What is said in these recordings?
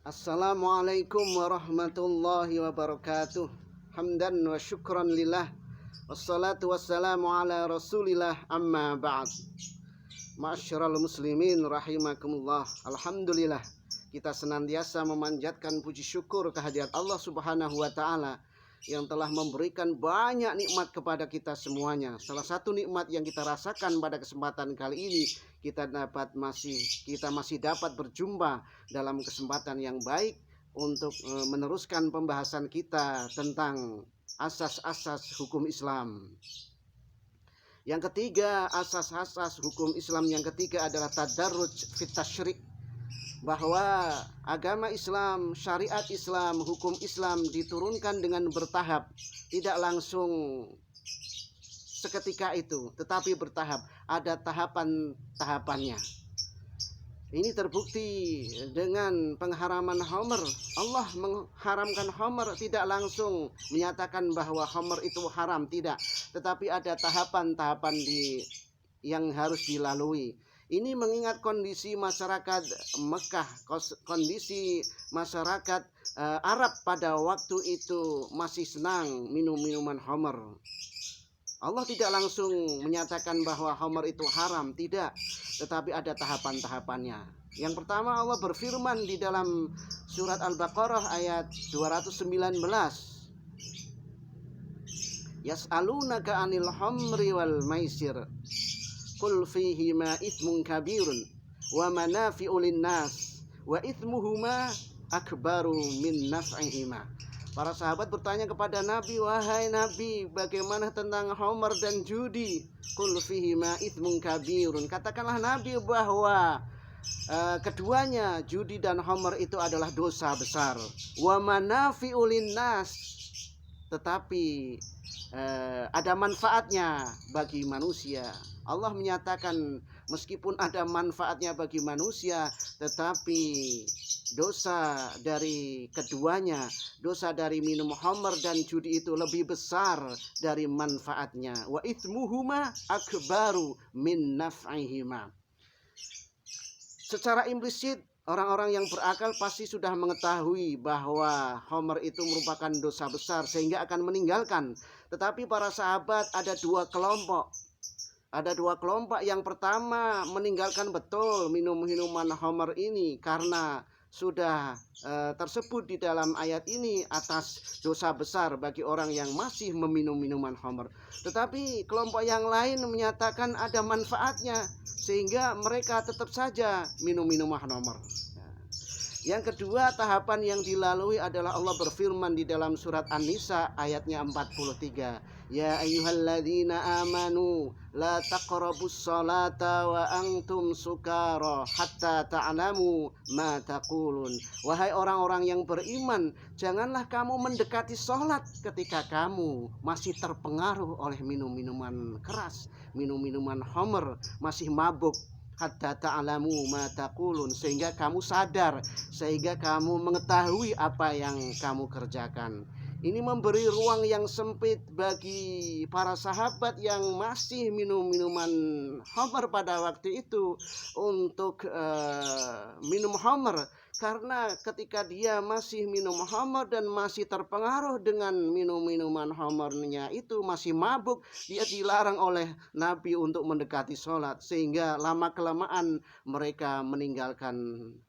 Assalamualaikum warahmatullahi wabarakatuh. Hamdan wa syukran lillah. Wassalatu wassalamu ala rasulillah amma ba'd. Ma'asyiral muslimin rahimakumullah. Alhamdulillah, kita senantiasa memanjatkan puji syukur kehadirat Allah subhanahu wa ta'ala yang telah memberikan banyak nikmat kepada kita semuanya. Salah satu nikmat yang kita rasakan pada kesempatan kali ini, kita masih dapat berjumpa dalam kesempatan yang baik untuk meneruskan pembahasan kita tentang asas-asas hukum Islam. Yang ketiga, asas-asas hukum Islam yang ketiga adalah tadarruj fit tasyri', bahwa agama Islam, syariat Islam, hukum Islam diturunkan dengan bertahap, tidak langsung seketika itu, tetapi bertahap, ada tahapan-tahapannya. Ini terbukti dengan pengharaman khamr. Allah mengharamkan khamr, tidak langsung menyatakan bahwa khamr itu haram, tidak, tetapi ada tahapan-tahapan yang harus dilalui. Ini mengingat kondisi masyarakat Mekah, kondisi masyarakat Arab pada waktu itu masih senang minum minuman khamr. Allah tidak langsung menyatakan bahwa khamr itu haram, tidak, tetapi ada tahapan-tahapannya. Yang pertama, Allah berfirman di dalam surat Al-Baqarah ayat 219. Yas'alunaka 'anil khamri wal maisir. Qul fihima ithmun kabirun wa manafi'u linnas wa ithmuhuma akbaru min naf'ihima. Para sahabat bertanya kepada Nabi, wahai Nabi, bagaimana tentang khamr dan judi? Qul fihima ithmun kabirun. Katakanlah Nabi bahwa keduanya, judi dan khamr, itu adalah dosa besar. Wa manafi'u linnas, tetapi ada manfaatnya bagi manusia. Allah menyatakan meskipun ada manfaatnya bagi manusia, tetapi dosa dari keduanya, dosa dari minum khamr dan judi itu lebih besar dari manfaatnya. Wa itsmuhuma akbaru min naf'ihima. Secara implisit, orang-orang yang berakal pasti sudah mengetahui bahwa khamr itu merupakan dosa besar sehingga akan meninggalkan. Tetapi para sahabat ada dua kelompok. Yang pertama meninggalkan betul minuman khamr ini karena sudah tersebut di dalam ayat ini atas dosa besar bagi orang yang masih meminum minuman khamr. Tetapi kelompok yang lain menyatakan ada manfaatnya sehingga mereka tetap saja minum minuman khamr. Yang kedua, tahapan yang dilalui adalah Allah berfirman di dalam surat An-Nisa ayatnya 43. Ya ayyuhalladzina amanu la taqrabus salata wa antum sukara hatta ta'lamu ma taqulun. Wahai orang-orang yang beriman, janganlah kamu mendekati salat ketika kamu masih terpengaruh oleh minum-minuman keras, minum-minuman khamr, masih mabuk. Hatta ta'lamu ma taqulun, sehingga kamu sadar, sehingga kamu mengetahui apa yang kamu kerjakan. Ini memberi ruang yang sempit bagi para sahabat yang masih minum minuman khamr pada waktu itu untuk minum khamr. Karena ketika dia masih minum khamr dan masih terpengaruh dengan minuman khamrnya itu, masih mabuk, dia dilarang oleh Nabi untuk mendekati sholat, sehingga lama-kelamaan mereka meninggalkan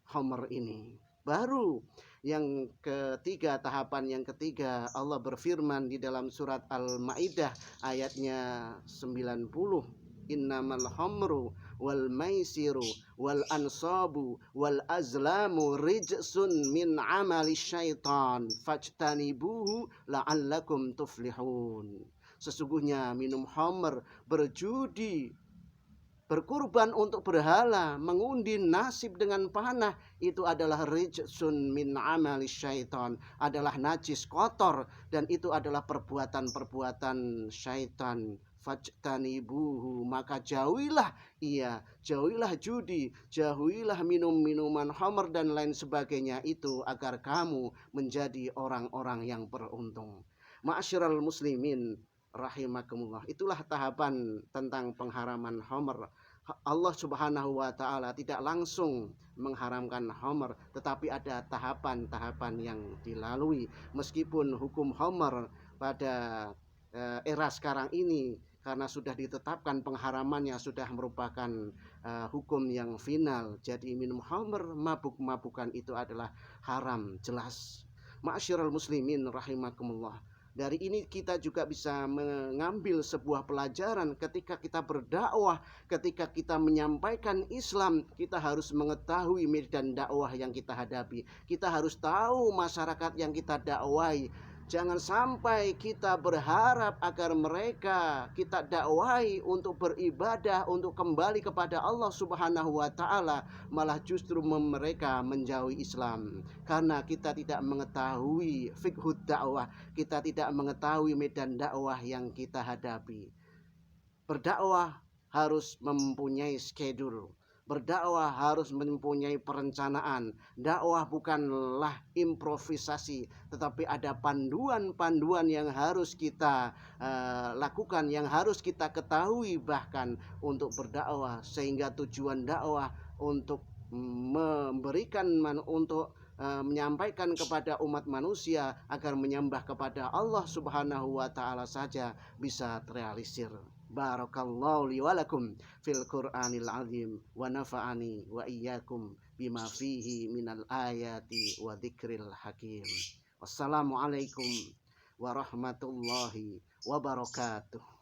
khamr ini. Baru yang ketiga, tahapan yang ketiga, Allah berfirman di dalam surat Al-Maidah ayatnya 90. Innamal khamru wal maisiru wal ansabu wal azlamu rijsun min amali syaitan fajtanibuhu la'allakum tuflihun. Sesungguhnya minum khamr, berjudi, berkurban untuk berhala, mengundi nasib dengan panah, itu adalah rijsun min amali syaitan, adalah najis, kotor, dan itu adalah perbuatan-perbuatan syaitan. Fajtanibuhu, maka jauhilah judi, jauhilah minum-minuman khamr dan lain sebagainya itu, agar kamu menjadi orang-orang yang beruntung. Ma'asyiral muslimin rahimakumullah, itulah tahapan tentang pengharaman khamr. Allah Subhanahu wa taala tidak langsung mengharamkan khamr, tetapi ada tahapan-tahapan yang dilalui. Meskipun hukum khamr pada era sekarang ini karena sudah ditetapkan pengharamannya, sudah merupakan hukum yang final. Jadi minum khamr, mabuk-mabukan itu adalah haram jelas. Ma'asyiral muslimin rahimakumullah. Dari ini kita juga bisa mengambil sebuah pelajaran ketika kita berdakwah, ketika kita menyampaikan Islam, kita harus mengetahui medan dakwah yang kita hadapi. Kita harus tahu masyarakat yang kita dakwahi. Jangan sampai kita berharap agar mereka kita dakwahi untuk beribadah, untuk kembali kepada Allah Subhanahu wa taala, malah justru mereka menjauhi Islam karena kita tidak mengetahui fiqhud dakwah, kita tidak mengetahui medan dakwah yang kita hadapi. Berdakwah harus mempunyai schedule. Berdakwah harus mempunyai perencanaan. Dakwah bukanlah improvisasi, tetapi ada panduan-panduan yang harus kita lakukan, yang harus kita ketahui bahkan untuk berdakwah, sehingga tujuan dakwah untuk memberikan untuk menyampaikan kepada umat manusia agar menyembah kepada Allah Subhanahu wa taala saja bisa terrealisir. Barakallahu li wa lakum fil Qur'anil azim wa nafa'ani wa iyyakum bima fihi minal ayati wa dzikril hakim. Wassalamualaikum warahmatullahi wabarakatuh.